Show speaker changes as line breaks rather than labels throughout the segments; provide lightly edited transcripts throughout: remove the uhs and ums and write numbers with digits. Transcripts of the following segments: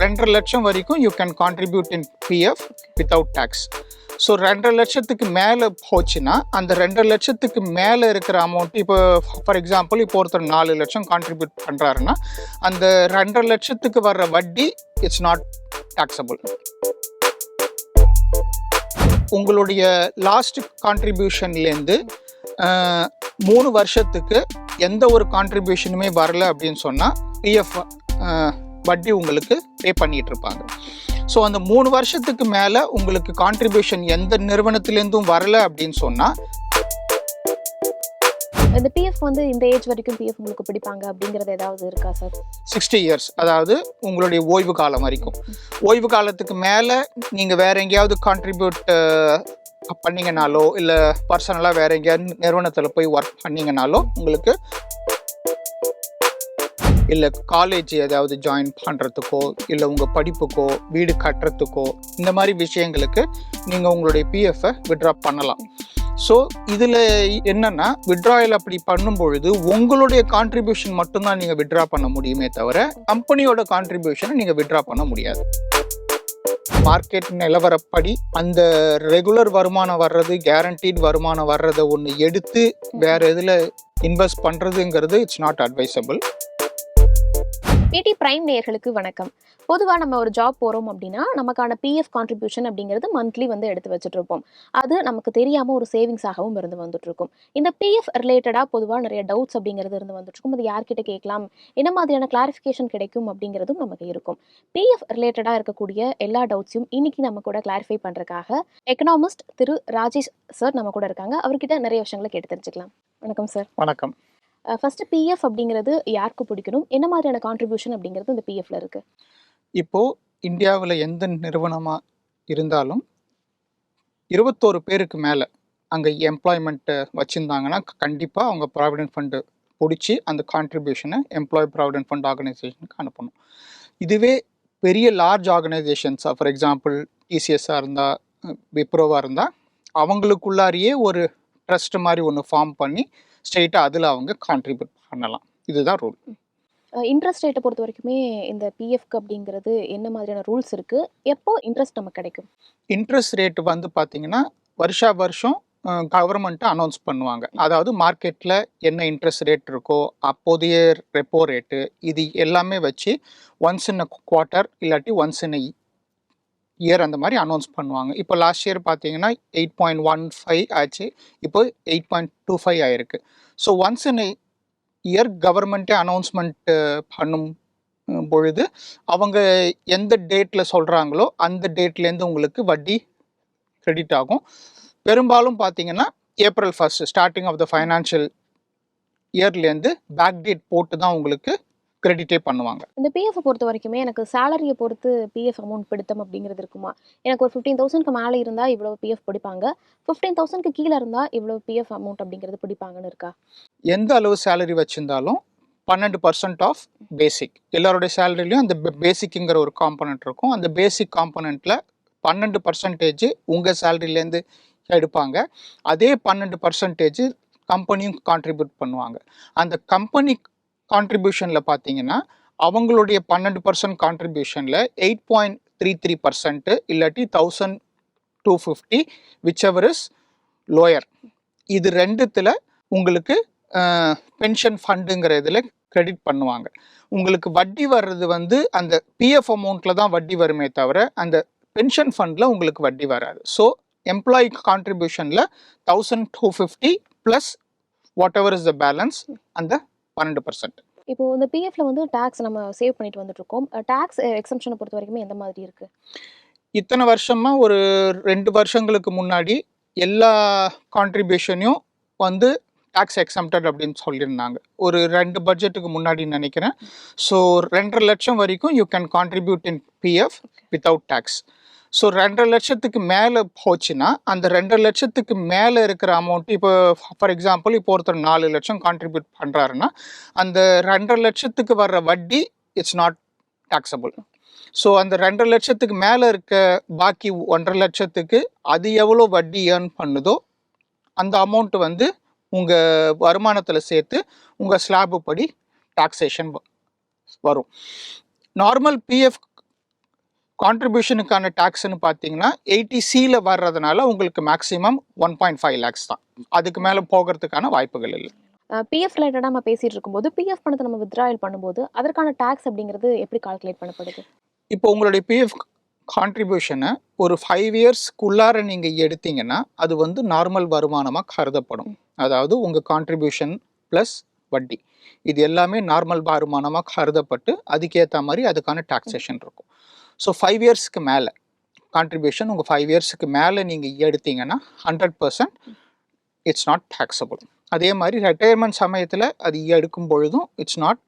2.5 லட்சம் வரைக்கும் you can contribute in PF without tax. So 2.5 லட்சத்துக்கு மேலே போச்சுன்னா அந்த 2.5 லட்சத்துக்கு மேலே இருக்கிற அமௌண்ட், இப்போ ஃபார் எக்ஸாம்பிள் இப்போ ஒருத்தர் 4 லட்சம் கான்ட்ரிபியூட் பண்ணுறாருன்னா அந்த 2.5 லட்சத்துக்கு வர்ற வட்டி இட்ஸ் நாட் டாக்ஸபிள். உங்களுடைய லாஸ்ட் கான்ட்ரிபியூஷன்லேருந்து 3 வருஷத்துக்கு எந்த ஒரு கான்ட்ரிபியூஷனுமே வரல அப்படின்னு சொன்னால் பிஎஃப் வட்டி உங்களுக்கு பே பண்ணிட்டு இருப்பாங்க. ஸோ அந்த 3 வருஷத்துக்கு மேலே உங்களுக்கு கான்ட்ரிபியூஷன் எந்த நிறுவனத்திலேருந்தும் வரல அப்படின்னு சொன்னால்
இந்த பிஎஃப் வந்து இந்த ஏஜ் வரைக்கும் பிஎஃப் உங்களுக்கு பிடிப்பாங்க அப்படிங்கிறது ஏதாவது இருக்கா சார்?
60 இயர்ஸ், அதாவது உங்களுடைய ஓய்வு காலம் வரைக்கும். ஓய்வு காலத்துக்கு மேலே நீங்கள் வேற எங்கேயாவது கான்ட்ரிபியூட் பண்ணிங்கனாலோ இல்லை பர்சனலாக வேற எங்கேயாவது நிறுவனத்தில் போய் ஒர்க் பண்ணிங்கனாலோ உங்களுக்கு, இல்லை காலேஜ் ஏதாவது ஜாயின் பண்ணுறதுக்கோ இல்லை உங்கள் படிப்புக்கோ வீடு கட்டுறதுக்கோ இந்த மாதிரி விஷயங்களுக்கு நீங்கள் உங்களுடைய பிஎஃப்பை விட்ரா பண்ணலாம். ஸோ இதில் என்னென்னா விட்ராயல் அப்படி பண்ணும் பொழுது உங்களுடைய கான்ட்ரிபியூஷன் மட்டும்தான் நீங்கள் விட்ரா பண்ண முடியுமே தவிர கம்பெனியோட கான்ட்ரிபியூஷனை நீங்கள் விட்ரா பண்ண முடியாது. மார்க்கெட் நிலவரப்படி அந்த ரெகுலர் வருமானம் வர்றது, கேரண்டீட் வருமானம் வர்றதை ஒன்று எடுத்து வேற எதில் இன்வெஸ்ட் பண்ணுறதுங்கிறது இட்ஸ் நாட் அட்வைசபிள்.
பிடி பிரைம் நேயர்களுக்கு வணக்கம். பொதுவாக நம்ம ஒரு ஜாப் போகிறோம் அப்படின்னா நமக்கான பிஎஃப் கான்ட்ரிபியூஷன் அப்படிங்கிறது மந்த்லி வந்து எடுத்து வச்சுட்டு இருப்போம். அது நமக்கு தெரியாமல் ஒரு சேவிங்ஸாகவும் இருந்து வந்துட்டு இருக்கும். இந்த பிஎஃப் ரிலேட்டடாக பொதுவாக நிறைய டவுட்ஸ் அப்படிங்கிறது இருந்து வந்துட்டு இருக்கும். அது யார்கிட்ட கேட்கலாம், என்ன மாதிரியான கிளாரிஃபிகேஷன் கிடைக்கும் அப்படிங்கிறதும் நமக்கு இருக்கும். பிஎஃப் ரிலேட்டடாக இருக்கக்கூடிய எல்லா டவுட்ஸையும் இன்னைக்கு நம்ம கூட கிளாரிஃபை பண்ணுறதுக்காக எக்கனாமிஸ்ட் திரு ராஜேஷ் சார் நம்ம கூட இருக்காங்க. அவர்கிட்ட நிறைய விஷயங்களை கேட்டு தெரிஞ்சுக்கலாம். வணக்கம் சார்.
வணக்கம்.
ஃபர்ஸ்ட் பிஎஃப் அப்படிங்கிறது யாருக்கு பிடிக்கணும், என்ன மாதிரியான கான்ட்ரிபியூஷன் அப்படிங்கிறது இந்த பிஎஃப்ல இருக்கு?
இப்போது இந்தியாவில் எந்த நிறுவனமாக இருந்தாலும் 21 பேருக்கு மேலே அங்கே எம்ப்ளாய்மெண்ட்டு வச்சுருந்தாங்கன்னா கண்டிப்பாக அவங்க ப்ராவிடென்ட் ஃபண்டு பிடிச்சி அந்த கான்ட்ரிபியூஷனை எம்ப்ளாய் ப்ராவிடென்ட் ஃபண்ட் ஆர்கனைசேஷனுக்கு அனுப்பணும். இதுவே பெரிய லார்ஜ் ஆர்கனைசேஷன்ஸாக, ஃபார் எக்ஸாம்பிள் டிசிஎஸ்ஸாக இருந்தால், விப்ரோவாக இருந்தால், அவங்களுக்குள்ளாரியே ஒரு ட்ரஸ்ட் மாதிரி ஒன்று ஃபார்ம் பண்ணி ஸ்ட்ரெயிட்டாக அதில் அவங்க கான்ட்ரிபியூட் பண்ணலாம். இதுதான் ரூல்.
இன்ட்ரெஸ்ட் ரேட்டை பொறுத்த வரைக்குமே இந்த பிஎஃப்க்கு அப்படிங்கிறது என்ன மாதிரியான ரூல்ஸ் இருக்குது, எப்போ இன்ட்ரெஸ்ட் நமக்கு கிடைக்கும்?
இன்ட்ரெஸ்ட் ரேட்டு வந்து பார்த்திங்கன்னா வருஷம் கவர்மெண்ட்டை அனௌன்ஸ் பண்ணுவாங்க. அதாவது மார்க்கெட்டில் என்ன இன்ட்ரெஸ்ட் ரேட் இருக்கோ அப்போதைய ரெப்போ ரேட்டு இது எல்லாமே வச்சு ஒன்ஸ் இன் அ குவார்ட்டர் இல்லாட்டி ஒன்ஸ் இன் அ இயர் அந்த மாதிரி அனௌன்ஸ் பண்ணுவாங்க. இப்போ லாஸ்ட் இயர் பார்த்தீங்கன்னா 8.15 ஆச்சு, இப்போ 8.25 ஆயிருக்கு. ஸோ ஒன்ஸ் இன் இயர் கவர்மெண்ட்டே அனௌன்ஸ்மெண்ட் பண்ணும் பொழுது அவங்க எந்த டேட்டில் சொல்கிறாங்களோ அந்த டேட்லேருந்து உங்களுக்கு வட்டி கிரெடிட் ஆகும். பெரும்பாலும் பார்த்தீங்கன்னா April 1 starting of the financial இயர்லேருந்து பேக் டேட் போட்டு தான் உங்களுக்கு கிரெடிட்டே பண்ணுவாங்க.
இந்த பிஎஃப் பொறுத்த வரைக்குமே எனக்கு சேலரியை பொறுத்து பிஎஃப் அமௌண்ட் பிடித்தம் அப்படிங்கிறது இருக்குமா? எனக்கு ஒரு 15,000க்கு மேலே இருந்தால் இவ்வளோ பிஎஃப் பிடிப்பாங்க, 15,000க்கு கீழே இருந்தால் இவ்வளோ பிஎஃப் அமௌண்ட் அப்படிங்கிறது பிடிப்பாங்கன்னு இருக்கா?
எந்த அளவு சேலரி வச்சுருந்தாலும் 12% ஆஃப் பேசிக், எல்லாருடைய சேலரிலையும் அந்த பேசிக்குங்கிற ஒரு காம்பனண்ட் இருக்கும். அந்த பேசிக் காம்பனண்ட்டில் 12% உங்கள் சேலரியிலேருந்து எடுப்பாங்க. அதே 12% கம்பெனியும் கான்ட்ரிபியூட் பண்ணுவாங்க. அந்த கம்பெனி கான்ட்ரிபியூஷனில் பார்த்தீங்கன்னா அவங்களுடைய 12% கான்ட்ரிபியூஷனில் 8.33% இல்லாட்டி 1,250 விச் எவர் இஸ் லோயர். இது ரெண்டுத்தில் உங்களுக்கு பென்ஷன் ஃபண்டுங்கிற இதில் கிரெடிட் பண்ணுவாங்க. உங்களுக்கு வட்டி வர்றது வந்து அந்த பிஎஃப் அமௌண்ட்டில் தான் வட்டி வருமே தவிர அந்த பென்ஷன் ஃபண்டில் உங்களுக்கு வட்டி வராது. ஸோ எம்ப்ளாயி கான்ட்ரிபியூஷனில் 1,250 plus whatever is the balance அந்த 12%.
இப்போ இந்த பிஎஃப்ல வந்து டாக்ஸ் நம்ம சேவ் பண்ணிட்டு வந்துட்டு இருக்கோம். டாக்ஸ் எக்ஸம்ஷனை பொறுத்த வரைக்கும் எந்த மாதிரி இருக்கு?
இத்தனை வருஷமா ஒரு 2 வருஷங்களுக்கு முன்னாடி எல்லா கான்ட்ரிபியூஷனையும் வந்து டாக்ஸ் எக்ஸம்டட் அப்படின்னு சொல்லியிருந்தாங்க. ஒரு 2 பட்ஜெட்டுக்கு முன்னாடி நினைக்கிறேன். ஸோ 2.5 லட்சம் வரைக்கும் you can contribute in PF without tax. So 2.5 லட்சத்துக்கு மேலே போச்சுன்னா அந்த 2.5 லட்சத்துக்கு மேலே இருக்கிற அமௌண்ட், இப்போ ஃபார் எக்ஸாம்பிள் இப்போ ஒருத்தர் 4 லட்சம் கான்ட்ரிபியூட் பண்ணுறாருன்னா அந்த 2.5 லட்சத்துக்கு வர்ற வட்டி இட்ஸ் நாட் டாக்ஸபிள். ஸோ அந்த 2.5 லட்சத்துக்கு மேலே இருக்க பாக்கி 1.5 லட்சத்துக்கு அது எவ்வளோ வட்டி ஏர்ன் பண்ணுதோ அந்த அமௌண்ட்டு வந்து உங்கள் வருமானத்தில் சேர்த்து உங்கள் ஸ்லாபு படி டாக்ஸேஷன் வரும். நார்மல் பிஎஃப் கான்ட்ரிபியூஷனுக்கான டேக்ஸ்ன்னு பார்த்தீங்கன்னா 80Cல வர்றதுனால உங்களுக்கு மேக்ஸிமம் 1.5 lakhs தான். அதுக்கு மேலே போகிறதுக்கான வாய்ப்புகள் இல்லை.
பிஎஃப் ரிலேட்டடாக நம்ம பேசிட்டு இருக்கும்போது பிஎஃப் பணத்தை நம்ம வித்ட்ராயல் பண்ணும்போது அதற்கான டேக்ஸ் அப்படிங்கிறது எப்படி கால்குலேட் பண்ணப்படுது?
இப்போ உங்களுடைய பிஎஃப் கான்ட்ரிபியூஷனை ஒரு 5 இயர்ஸ்க்குள்ளார நீங்கள் எடுத்தீங்கன்னா அது வந்து நார்மல் வருமானமாக கருதப்படும். அதாவது உங்கள் கான்ட்ரிபியூஷன் ப்ளஸ் வட்டி இது எல்லாமே நார்மல் வருமானமாக கருதப்பட்டு அதுக்கேற்ற மாதிரி அதுக்கான டாக்ஸேஷன் இருக்கும். ஸோ 5 இயர்ஸ்க்கு மேலே கான்ட்ரிபியூஷன் உங்கள் 5 இயர்ஸ்க்கு மேலே நீங்கள் எடுத்தீங்கன்னா 100% இட்ஸ் நாட் டேக்ஸபிள். அதே மாதிரி ரிட்டையர்மெண்ட் சமயத்தில் அது எடுக்கும் பொழுதும் இட்ஸ் நாட்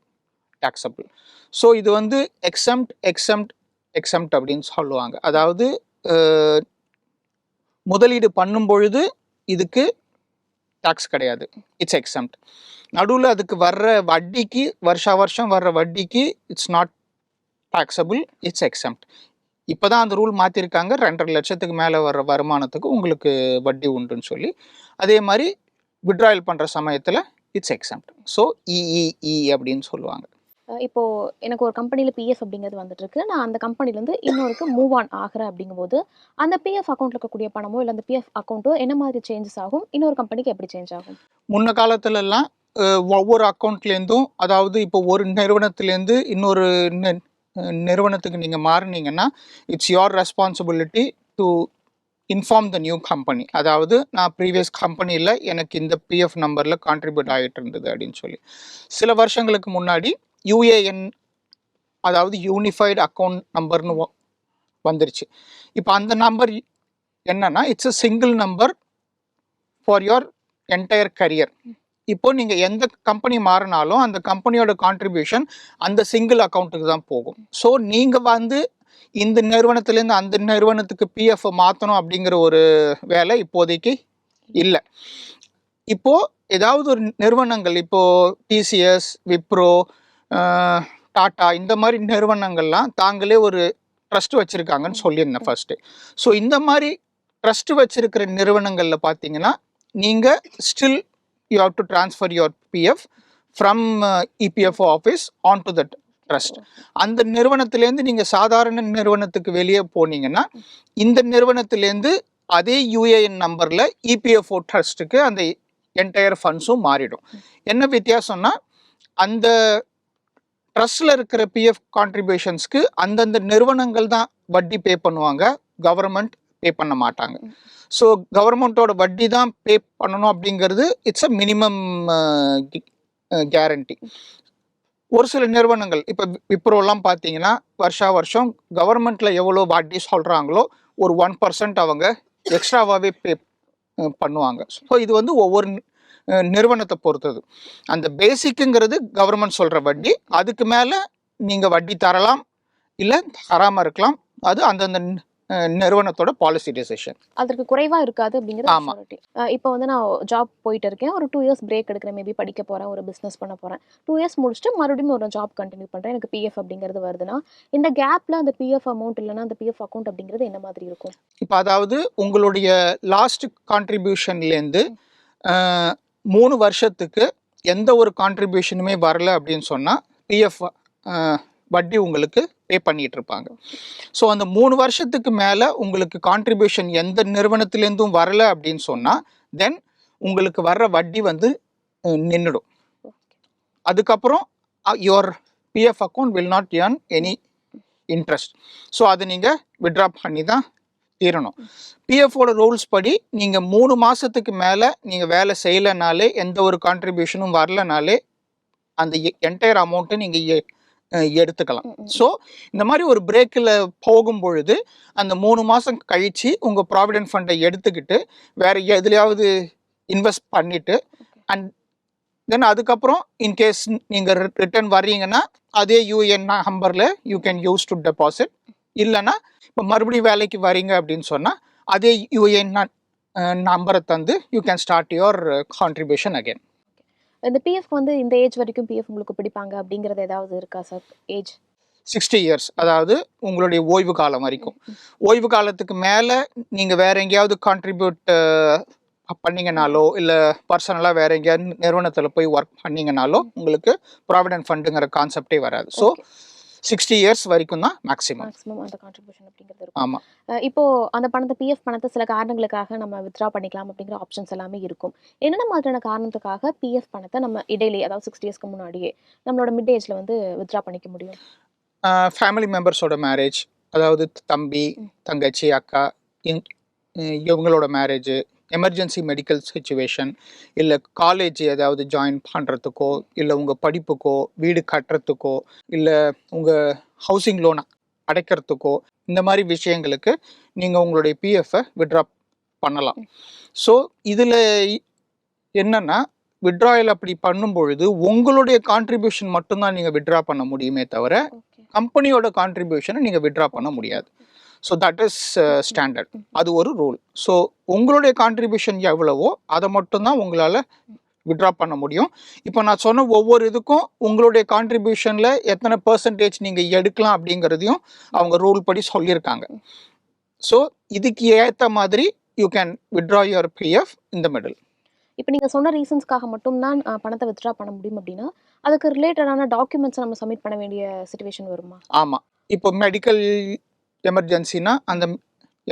டேக்ஸபிள். ஸோ இது வந்து எக்ஸம்ட் அப்படின்னு சொல்லுவாங்க. அதாவது முதலீடு பண்ணும் பொழுது இதுக்கு டாக்ஸ் கிடையாது, இட்ஸ் எக்ஸம்ட். நடுவில் அதுக்கு வர்ற வட்டிக்கு வருஷம் வர்ற வட்டிக்கு it's not taxable, it's exempt. இப்போ தான் அந்த ரூல் மாற்றிருக்காங்க. 2.5 லட்சத்துக்கு மேலே வர்ற வருமானத்துக்கு உங்களுக்கு வட்டி உண்டுன்னு சொல்லி. அதே மாதிரி விட்ராயல் பண்ணுற சமயத்தில் இட்ஸ் எக்ஸம்ட். ஸோ இஇஇ அப்படின்னு சொல்லுவாங்க.
இப்போ எனக்கு ஒரு கம்பெனியில் பிஎஃப் அப்படிங்கிறது வந்துட்டு இருக்கு. நான் அந்த கம்பெனிலேருந்து இன்னொருக்கு மூவ் ஆன் ஆகிறேன் அப்படிங்கும்போது அந்த பிஎஃப் அக்கௌண்ட்டில் இருக்கக்கூடிய பணமோ இல்லை அந்த பிஎஃப் அக்கௌண்ட்டோ என்ன மாதிரி சேஞ்சஸ் ஆகும், இன்னொரு கம்பெனிக்கு எப்படி சேஞ்ச் ஆகும்?
முன்ன காலத்துலலாம் ஒவ்வொரு அக்கௌண்ட்லேருந்தும், அதாவது இப்போ ஒரு நிறுவனத்துலேருந்து இன்னொரு நிறுவனத்துக்கு நீங்கள் மாறினீங்கன்னா it's your responsibility to inform the new company. அதாவது நான் ப்ரீவியஸ் கம்பெனியில் எனக்கு இந்த பிஎஃப் நம்பரில் கான்ட்ரிபியூட் ஆகிட்டு இருந்தது அப்படின்னு சொல்லி. சில வருஷங்களுக்கு முன்னாடி யூஏஎன், அதாவது யூனிஃபைடு அக்கௌண்ட் நம்பர்னு வந்துருச்சு. இப்போ அந்த நம்பர் என்னன்னா it's a single number for your entire career. இப்போ நீங்கள் எந்த கம்பெனி மாறினாலும் அந்த கம்பெனியோட கான்ட்ரிபியூஷன் அந்த சிங்கிள் அக்கௌண்ட்டுக்கு தான் போகும். ஸோ நீங்கள் வந்து இந்த நிறுவனத்துலேருந்து அந்த நிறுவனத்துக்கு பிஎஃப் மாற்றணும் அப்படிங்கிற ஒரு வேலை இப்போதைக்கு இல்லை. இப்போது ஏதாவது ஒரு நிறுவனங்கள், இப்போது டிசிஎஸ், விப்ரோ, டாட்டா, இந்த மாதிரி நிறுவனங்கள்லாம் தாங்களே ஒரு ட்ரஸ்ட் வச்சுருக்காங்கன்னு சொல்லியிருந்தேன் ஃபர்ஸ்ட்டு. ஸோ இந்த மாதிரி ட்ரஸ்ட் வச்சுருக்கிற நிறுவனங்களில் பார்த்தீங்கன்னா நீங்கள் still you have to transfer your PF from EPFO office onto that trust. அந்த நிறுவனத்திலேருந்து நீங்கள் சாதாரண நிறுவனத்துக்கு வெளியே போனீங்கன்னா இந்த நிறுவனத்திலேருந்து அதே யூஏஎன் நம்பரில் இபிஎஃப்ஓ ட்ரஸ்ட்டுக்கு அந்த என்டையர் ஃபண்ட்ஸும் மாறிடும். என்ன வித்தியாசம்னா அந்த ட்ரஸ்டில் இருக்கிற பிஎஃப் கான்ட்ரிபியூஷன்ஸ்க்கு அந்தந்த நிறுவனங்கள் தான் வட்டி பே பண்ணுவாங்க, கவர்மெண்ட் பே பண்ண மாட்டாங்க. ஸோ கவர்மெண்ட்டோட வட்டி தான் பே பண்ணணும் அப்படிங்கிறது இட்ஸ் அ மினிமம் கேரண்டி. ஒரு சில நிறுவனங்கள் இப்போ விப்ரோலாம் பார்த்தீங்கன்னா வருஷம் கவர்மெண்ட்டில் எவ்வளோ வட்டி சொல்கிறாங்களோ ஒரு 1% அவங்க எக்ஸ்ட்ராவாகவே பே பண்ணுவாங்க. ஸோ இது வந்து ஒவ்வொரு நிறுவனத்தை பொறுத்தது. அந்த பேசிக்குங்கிறது கவர்மெண்ட் சொல்கிற வட்டி, அதுக்கு மேலே நீங்கள் வட்டி தரலாம் இல்லை தராமல் இருக்கலாம். அது அந்தந்த நிறுவனத்தோட பாலிசி டிசிஷன்.
அதற்கு குறைவாக இருக்காது அப்படிங்கிறது. இப்போ வந்து நான் ஜாப் போயிட்டு இருக்கேன், ஒரு 2 இயர்ஸ் பிரேக் எடுக்கிறேன், மேபி படிக்க போகிறேன், ஒரு பிஸ்னஸ் பண்ண போகிறேன். 2 இயர்ஸ் முடிச்சுட்டு மறுபடியும் ஒரு ஜாப் கண்டினியூ பண்ணுறேன், எனக்கு பிஎஃப் அப்படிங்கிறது வருதுன்னா இந்த கேப்பில் அந்த பிஎஃப் அமௌண்ட் இல்லைன்னா அந்த பிஎஃப் அக்கௌண்ட் அப்படிங்கிறது என்ன மாதிரி இருக்கும்?
இப்போ அதாவது உங்களுடைய லாஸ்ட் கான்ட்ரிபியூஷன்லேருந்து 3 வருஷத்துக்கு எந்த ஒரு கான்ட்ரிபியூஷனுமே வரல அப்படின்னு சொன்னால் பிஎஃப் வட்டி உங்களுக்கு பே பண்ணிட்டு இருப்பாங்க. ஸோ அந்த 3 வருஷத்துக்கு மேலே உங்களுக்கு கான்ட்ரிபியூஷன் எந்த நிறுவனத்திலேருந்தும் வரல அப்படின்னு சொன்னால் தென் உங்களுக்கு வர்ற வட்டி வந்து நின்றுடும். அதுக்கப்புறம் your PF account will not earn any interest. So அதை நீங்கள் விட்ரா பண்ணி தான் தீரணும். பிஎஃபோட ரூல்ஸ் படி நீங்கள் 3 மாதத்துக்கு மேலே நீங்கள் வேலை செய்யலைனாலே, எந்த ஒரு கான்ட்ரிபியூஷனும் வரலனாலே அந்த என்டையர் அமௌண்ட்டை நீங்கள் எடுத்துக்கலாம். ஸோ இந்த மாதிரி ஒரு பிரேக்கில் போகும் பொழுது அந்த 3 மாதம் கழித்து உங்கள் ப்ராவிடென்ட் ஃபண்டை எடுத்துக்கிட்டு வேறு எதுலையாவது இன்வெஸ்ட் பண்ணிவிட்டு அண்ட் தென் அதுக்கப்புறம் இன்கேஸ் நீங்கள் ரிட்டர்ன் வர்றீங்கன்னா அதே யூஎன் நம்பரில் you can use to deposit. இல்லைன்னா இப்போ மறுபடியும் வேலைக்கு வரீங்க அப்படின்னு சொன்னால் அதே யூஎன் நம்பரை தந்து you can start your contribution again.
இந்த பிஎஃப் வந்து இந்த ஏஜ் வரைக்கும் பிஎஃப் உங்களுக்கு பிடிப்பாங்க அப்படிங்கிறது ஏதாவது இருக்கா சார்? ஏஜ்
60 இயர்ஸ், அதாவது உங்களுடைய ஓய்வு காலம் வரைக்கும். ஓய்வு காலத்துக்கு மேலே நீங்கள் வேற எங்கேயாவது கான்ட்ரிபியூட் பண்ணிங்கனாலோ இல்லை பர்சனலாக வேற எங்கேயாவது நிறுவனத்தில் போய் ஒர்க் பண்ணிங்கனாலோ உங்களுக்கு ப்ராவிடென்ட் ஃபண்டுங்கிற கான்செப்டே வராது. ஸோ 60 இயர்ஸ் வரைக்கும் தான் மேக்ஸிமம்.
மேக்ஸிமம் அந்த கான்ட்ரிபியூஷன் அப்படிங்கிறது இருக்கும்.
ஆமாம்.
இப்போ அந்த பணத்தை பிஎஃப் பணத்தை சில காரணங்களுக்காக நம்ம வித்ட்ரா பண்ணிக்கலாம் அப்படிங்கிற ஆப்ஷன்ஸ் எல்லாமே இருக்கும். என்னென்ன மாதிரியான காரணத்துக்காக பிஎஃப் பணத்தை நம்ம இடையிலேயே, அதாவது 60 இயர்ஸ்க்கு முன்னாடியே நம்மளோட மிட் ஏஜ்ல வந்து வித்ட்ரா பண்ணிக்க முடியும்?
ஃபேமிலி மெம்பர்ஸோட மேரேஜ், அதாவது தம்பி, தங்கச்சி, அக்கா, இவங்களோட மேரேஜ், எமர்ஜென்சி மெடிக்கல் சுச்சுவேஷன், இல்லை காலேஜ் ஏதாவது ஜாயின் பண்ணுறதுக்கோ, இல்லை உங்கள் படிப்புக்கோ, வீடு கட்டுறதுக்கோ, இல்லை உங்கள் ஹவுசிங் லோன் அடைக்கிறதுக்கோ, இந்த மாதிரி விஷயங்களுக்கு நீங்கள் உங்களுடைய பிஎஃப்பை வித்ட்ரா பண்ணலாம். ஸோ இதில் என்னென்னா, வித்ட்ராயல் அப்படி பண்ணும் பொழுது உங்களுடைய கான்ட்ரிபியூஷன் மட்டும்தான் நீங்கள் வித்ட்ரா பண்ண முடியுமே தவிர கம்பெனியோட கான்ட்ரிபியூஷனை நீங்கள் வித்ட்ரா பண்ண முடியாது. So that is standard. அது ஒரு ரூல். ஸோ உங்களுடைய கான்ட்ரிபியூஷன் எவ்வளவோ அதை மட்டும்தான் உங்களால் வித்ட்ரா பண்ண முடியும். இப்போ நான் சொன்ன ஒவ்வொரு இதுக்கும் உங்களுடைய கான்ட்ரிபியூஷனில் எத்தனை பர்சன்டேஜ் நீங்கள் எடுக்கலாம் அப்படிங்கிறதையும் அவங்க ரூல் படி சொல்லியிருக்காங்க. ஸோ இதுக்கு ஏற்ற மாதிரி you can withdraw your PF in the middle.
இப்போ நீங்கள் சொன்ன ரீசன்ஸ்க்காக மட்டும்தான் பணத்தை வித்ட்ரா பண்ண முடியும் அப்படின்னா அதுக்கு ரிலேட்டடான டாக்குமெண்ட்ஸை நம்ம சப்மிட் பண்ண வேண்டிய சிச்சுவேஷன் வருமா?
ஆமாம். இப்போ மெடிக்கல் எமர்ஜென்சினா அந்த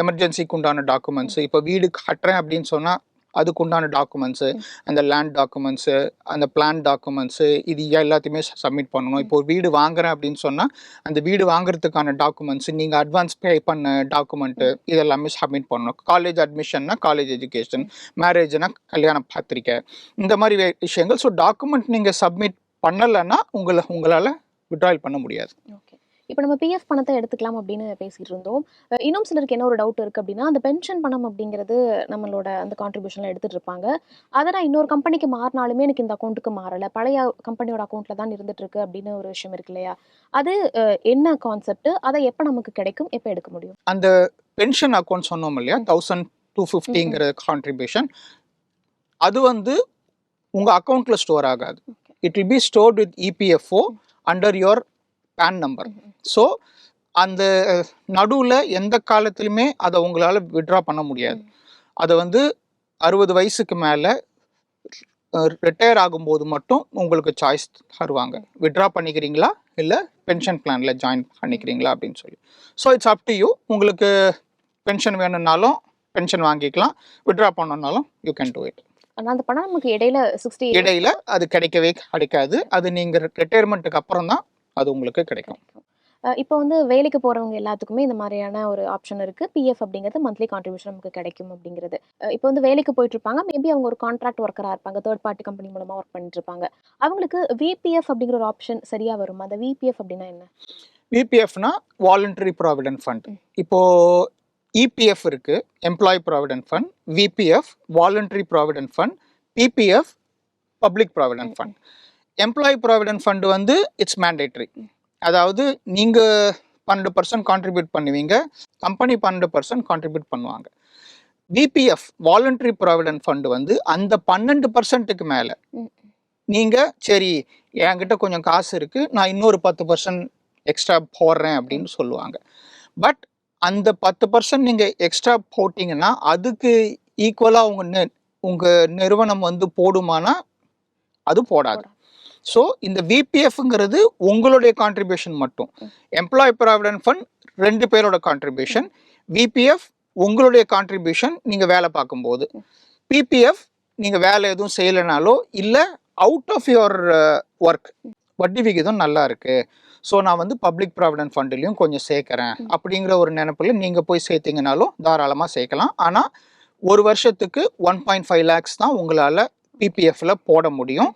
எமர்ஜென்சிக்கு உண்டான டாக்குமெண்ட்ஸு, இப்போ வீடு கட்டுறேன் அப்படின்னு சொன்னால் அதுக்கு உண்டான டாக்குமெண்ட்ஸு, அந்த லேண்ட் டாக்குமெண்ட்ஸு, அந்த பிளான் டாக்குமெண்ட்ஸு, இது எல்லாத்தையுமே சப்மிட் பண்ணணும். இப்போ ஒரு வீடு வாங்குறேன் அப்படின்னு சொன்னால் அந்த வீடு வாங்குறதுக்கான டாக்குமெண்ட்ஸு, நீங்கள் அட்வான்ஸ் பே பண்ண டாக்குமெண்ட்டு, இதெல்லாமே சப்மிட் பண்ணணும். காலேஜ் அட்மிஷன்னா காலேஜ் எஜுகேஷன், மேரேஜ்னா கல்யாண பத்திரிக்கை, இந்த மாதிரி விஷயங்கள். ஸோ டாக்குமெண்ட் நீங்கள் சப்மிட் பண்ணலைன்னா உங்களால் வித்ட்ராயல் பண்ண முடியாது.
ஓகே. இப்போ நம்ம பிஎஃப் பணத்தை எடுத்துக்கலாம் அப்படின்னு பேசிகிட்டு இருந்தோம். இன்னும் சிலருக்கு என்ன ஒரு டவுட் இருக்குது அப்படின்னா, அந்த பென்ஷன் பணம் அப்படிங்கிறது நம்மளோட அந்த கான்ட்ரிபியூஷனில் எடுத்துகிட்டு இருப்பாங்க. அதை நான் இன்னொரு கம்பெனிக்கு மாறினாலுமே எனக்கு இந்த அக்கௌண்ட்டுக்கு மாறலை, பழைய கம்பெனியோட அக்கௌண்ட்டில் தான் இருந்துகிட்ருக்கு அப்படின்னு ஒரு விஷயம் இருக்கு இல்லையா? அது என்ன கான்செப்ட்? அதை எப்போ நமக்கு கிடைக்கும், எப்போ எடுக்க முடியும்?
அந்த பென்ஷன் அக்கௌண்ட் சொன்னோம் இல்லையா, 1250ங்கிற கான்ட்ரிபியூஷன், அது வந்து உங்கள் அக்கௌண்ட்டில் ஸ்டோர் ஆகாது. It will be stored with EPFO under your PAN number. So அந்த நடுவில் எந்த காலத்துலையுமே அதை உங்களால் வித்ட்ரா பண்ண முடியாது. அதை வந்து 60 வயசுக்கு மேலே ரிட்டையர் ஆகும்போது மட்டும் உங்களுக்கு சாய்ஸ் தருவாங்க, வித்ட்ரா பண்ணிக்கிறீங்களா இல்லை பென்ஷன் பிளானில் ஜாயின் பண்ணிக்கிறீங்களா அப்படின்னு சொல்லி. So it's up to you. உங்களுக்கு பென்ஷன் வேணும்னாலும் பென்ஷன் வாங்கிக்கலாம், வித்ட்ரா பண்ணணுன்னாலும் யூ கேன் டூ இட்.
ஆனால் அந்த பணம் நமக்கு இடையில
அது கிடைக்கவே கிடைக்காது. அது நீங்கள் ரிட்டையர்மெண்ட்டுக்கு அப்புறம் தான் அது உங்களுக்கு கிடைக்கும்.
இப்போ வந்து வேலைக்கு போகிறவங்க எல்லாத்துக்குமே இந்த மாதிரியான ஒரு ஆப்ஷன் இருக்குது. பிஎஃப் அப்படிங்கிறது மந்த்லி கான்ட்ரிபியூஷன் நமக்கு கிடைக்கும் அப்படிங்கிறது. இப்போ வந்து வேலைக்கு போயிட்டு இருப்பாங்க, மேபி அவங்க ஒரு கான்ட்ராக்ட் ஒர்க்கராக இருப்பாங்க, தேர்ட் பார்ட்டி கம்பெனி மூலமாக ஒர்க் பண்ணிட்டு இருப்பாங்க. அவங்களுக்கு விபிஎஃப் அப்படிங்கிற ஒரு ஆப்ஷன் சரியாக வரும். அந்த விபிஎஃப் அப்படின்னா என்ன?
விபிஎஃப்னா வாலண்டரி ப்ராவிடென்ட் ஃபண்ட். இப்போது இபிஎஃப் இருக்குது, employee provident fund, VPF voluntary provident fund, PPF public provident fund. Employee provident fund வந்து இட்ஸ் மேண்டேட்ரி. அதாவது நீங்கள் 12% கான்ட்ரிபியூட் பண்ணுவீங்க, கம்பெனி 12% கான்ட்ரிபியூட் பண்ணுவாங்க. விபிஎஃப் வாலண்டரி ப்ராவிடென்ட் ஃபண்டு வந்து அந்த 12%க்கு மேலே நீங்கள் சரி என்கிட்ட கொஞ்சம் காசு இருக்குது, நான் இன்னொரு 10% எக்ஸ்ட்ரா போடுறேன் அப்படின்னு சொல்லுவாங்க. பட் அந்த 10% நீங்கள் எக்ஸ்ட்ரா போட்டிங்கன்னா அதுக்கு ஈக்குவலாக உங்கள் நிறுவனம் வந்து போடுமானா அது போடாது. ஸோ இந்த விபிஎஃப்ங்கிறது உங்களுடைய கான்ட்ரிபியூஷன் மட்டும். எம்ப்ளாயி ப்ராவிடென்ட் ஃபண்ட் 2 பேரோட கான்ட்ரிபியூஷன். விபிஎஃப் உங்களுடைய கான்ட்ரிபியூஷன் நீங்கள் வேலை பார்க்கும்போது. பிபிஎஃப் நீங்கள் வேலை எதுவும் செய்யலைனாலோ இல்லை அவுட் ஆஃப் யுவர் ஒர்க், வட்டி விகிதம் நல்லா இருக்குது, ஸோ நான் வந்து பப்ளிக் ப்ராவிடென்ட் ஃபண்ட்லேயும் கொஞ்சம் சேர்க்குறேன் அப்படிங்கிற ஒரு நினைப்பில் நீங்கள் போய் சேர்த்திங்கனாலும் தாராளமாக சேர்க்கலாம். ஆனால் ஒரு வருஷத்துக்கு 1.5 lakhs தான் உங்களால் பிபிஎஃப்ல போட முடியும்.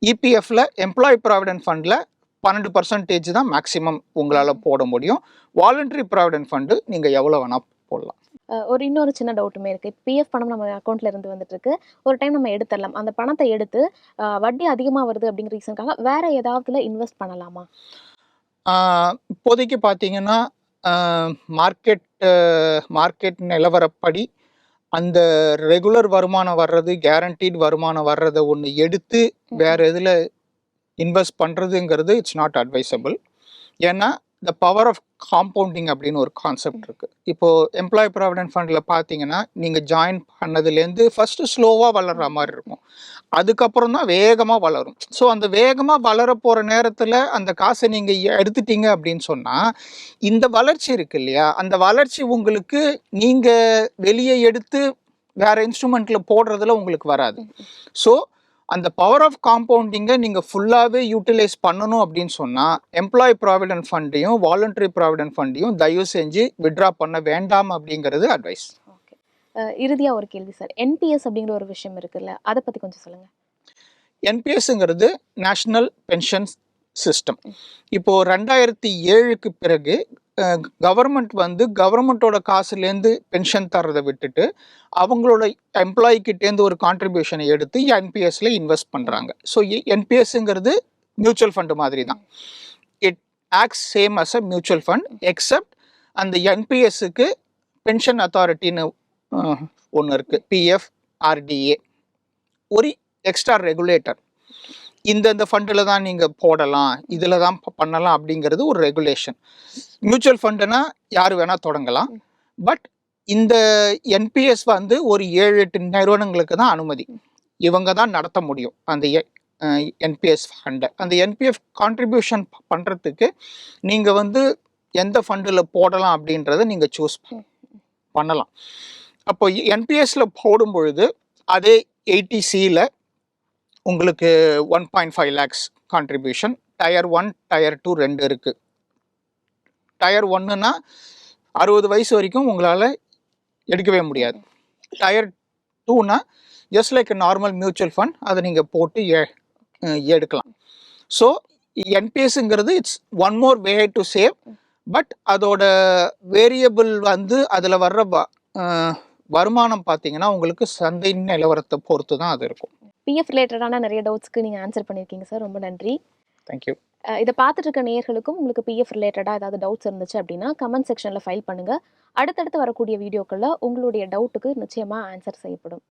இபிஎஃப்ல எம்ப்ளாயி ப்ராவிடென்ட் ஃபண்டில் 12% தான் மேக்ஸிமம் உங்களால் போட முடியும். வாலண்டரி ப்ராவிடென்ட் ஃபண்டு நீங்கள் எவ்வளோ வேணால் போடலாம்.
இன்னொரு சின்ன டவுட்டுமே இருக்குது. பிஎஃப் பணம் நம்ம அக்கௌண்ட்டில் இருந்து வந்துட்டு இருக்கு, ஒரு டைம் நம்ம எடுத்துடலாம். அந்த பணத்தை எடுத்து வட்டி அதிகமாக வருது அப்படிங்கிற ரீசனுக்காக வேறு ஏதாவதுல இன்வெஸ்ட் பண்ணலாமா?
இப்போதைக்கு பார்த்தீங்கன்னா மார்க்கெட் நிலவரப்படி அந்த ரெகுலர் வருமானம் வர்றது, கேரண்டீட் வருமானம் வர்றதை ஒன்று எடுத்து வேறு எதில் இன்வெஸ்ட் பண்ணுறதுங்கிறது இட்ஸ் நாட் அட்வைசபிள். ஏன்னா த பவர் ஆஃப் காம்பவுண்டிங் அப்படின்னு ஒரு கான்செப்ட் இருக்குது. இப்போது எம்ப்ளாயி ப்ராவிடென்ட் ஃபண்டில் பார்த்தீங்கன்னா நீங்கள் ஜாயின் பண்ணதுலேருந்து ஃபஸ்ட்டு ஸ்லோவாக வளர்கிற மாதிரி இருக்கும், அதுக்கப்புறம் தான் வேகமாக வளரும். ஸோ அந்த வேகமாக வளர போகிற நேரத்தில் அந்த காசை நீங்கள் எடுத்துட்டீங்க அப்படின்னு சொன்னால் இந்த வளர்ச்சி இருக்கு இல்லையா, அந்த வளர்ச்சி உங்களுக்கு நீங்கள் வெளியே எடுத்து வேறு இன்ஸ்ட்ருமெண்ட்டில் போடுறதுல உங்களுக்கு வராது. ஸோ அந்த பவர் ஆஃப் காம்பவுண்டிங்கை நீங்கள் ஃபுல்லாகவே யூட்டிலைஸ் பண்ணணும் அப்படின்னு சொன்னால் எம்ப்ளாயி ப்ராவிடென்ட் ஃபண்டையும் வாலண்டரி ப்ராவிடென்ட் ஃபண்டையும் தயவு செஞ்சு விட்ரா பண்ண வேண்டாம் அப்படிங்கிறது அட்வைஸ்.
ஓகே, இறுதியாக ஒரு கேள்வி சார், என்பிஎஸ் அப்படிங்கிற ஒரு விஷயம் இருக்குல்ல, அதை பற்றி கொஞ்சம் சொல்லுங்கள்.
என்பிஎஸ்ங்கிறது நேஷ்னல் பென்ஷன் சிஸ்டம். இப்போது 2007க்கு பிறகு கவர்மெண்ட் வந்து கவர்மெண்ட்டோட காசுலேருந்து பென்ஷன் தர்றதை விட்டுட்டு அவங்களோட எம்ப்ளாயிக்கிட்டேருந்து ஒரு கான்ட்ரிபியூஷனை எடுத்து என்பிஎஸ்ல இன்வெஸ்ட் பண்ணுறாங்க. ஸோ என்பிஎஸ்ங்கிறது மியூச்சுவல் ஃபண்டு மாதிரி தான். It acts same as a mutual fund except அந்த என்பிஎஸ்க்கு பென்ஷன் அத்தாரிட்டின்னு ஒன்று இருக்குது, பிஎஃப் ஆர்டிஏ, ஒரு எக்ஸ்ட்ரா ரெகுலேட்டர். இந்த ஃபண்டில் தான் நீங்கள் போடலாம், இதில் தான் பண்ணலாம் அப்படிங்கிறது ஒரு ரெகுலேஷன். மியூச்சுவல் ஃபண்டுனா யார் வேணால் தொடங்கலாம், பட் இந்த என்பிஎஸ் வந்து ஒரு 7-8 நிறுவனங்களுக்கு தான் அனுமதி, இவங்க தான் நடத்த முடியும் அந்த என்பிஎஸ் ஃபண்டை. அந்த என்பிஎஃப் கான்ட்ரிபியூஷன் பண்ணுறதுக்கு நீங்கள் வந்து எந்த ஃபண்டில் போடலாம் அப்படின்றத நீங்கள் சூஸ் பண்ணலாம். அப்போ என்பிஎஸ்ல போடும் பொழுது அதே 80Cயில் உங்களுக்கு 1.5 lakhs கான்ட்ரிபியூஷன். டயர் 1 டயர் 2 2 இருக்குது. டயர் 1னா 60 வயசு வரைக்கும் உங்களால் எடுக்கவே முடியாது. டயர் 2னா just like normal mutual fund, அதை நீங்கள் போட்டு எடுக்கலாம். ஸோ என்பிஎஸ்ங்கிறது it's one more way to save, but அதோட வேரியபிள் வந்து அதில் வர்ற வருமானம் பார்த்தீங்கன்னா உங்களுக்கு சந்தை நிலவரத்தை பொறுத்து தான் அது இருக்கும்.
பிஎஃப் ரிலேட்டடான நிறைய டவுட்ஸ்க்கு நீங்கள் ஆன்சர் பண்ணியிருக்கீங்க சார், ரொம்ப நன்றி.
தேங்க்யூ.
இதை பார்த்துட்டு இருக்க நேயர்களுக்கும் உங்களுக்கு பிஎஃப் ரிலேட்டடாக ஏதாவது டவுட்ஸ் இருந்துச்சு அப்படின்னா கமெண்ட் செக்ஷனில் ஃபைல் பண்ணுங்கள். அடுத்தடுத்து வரக்கூடிய வீடியோக்களில் உங்களுடைய டவுட்டுக்கு நிச்சயமாக ஆன்சர் செய்யப்படும்.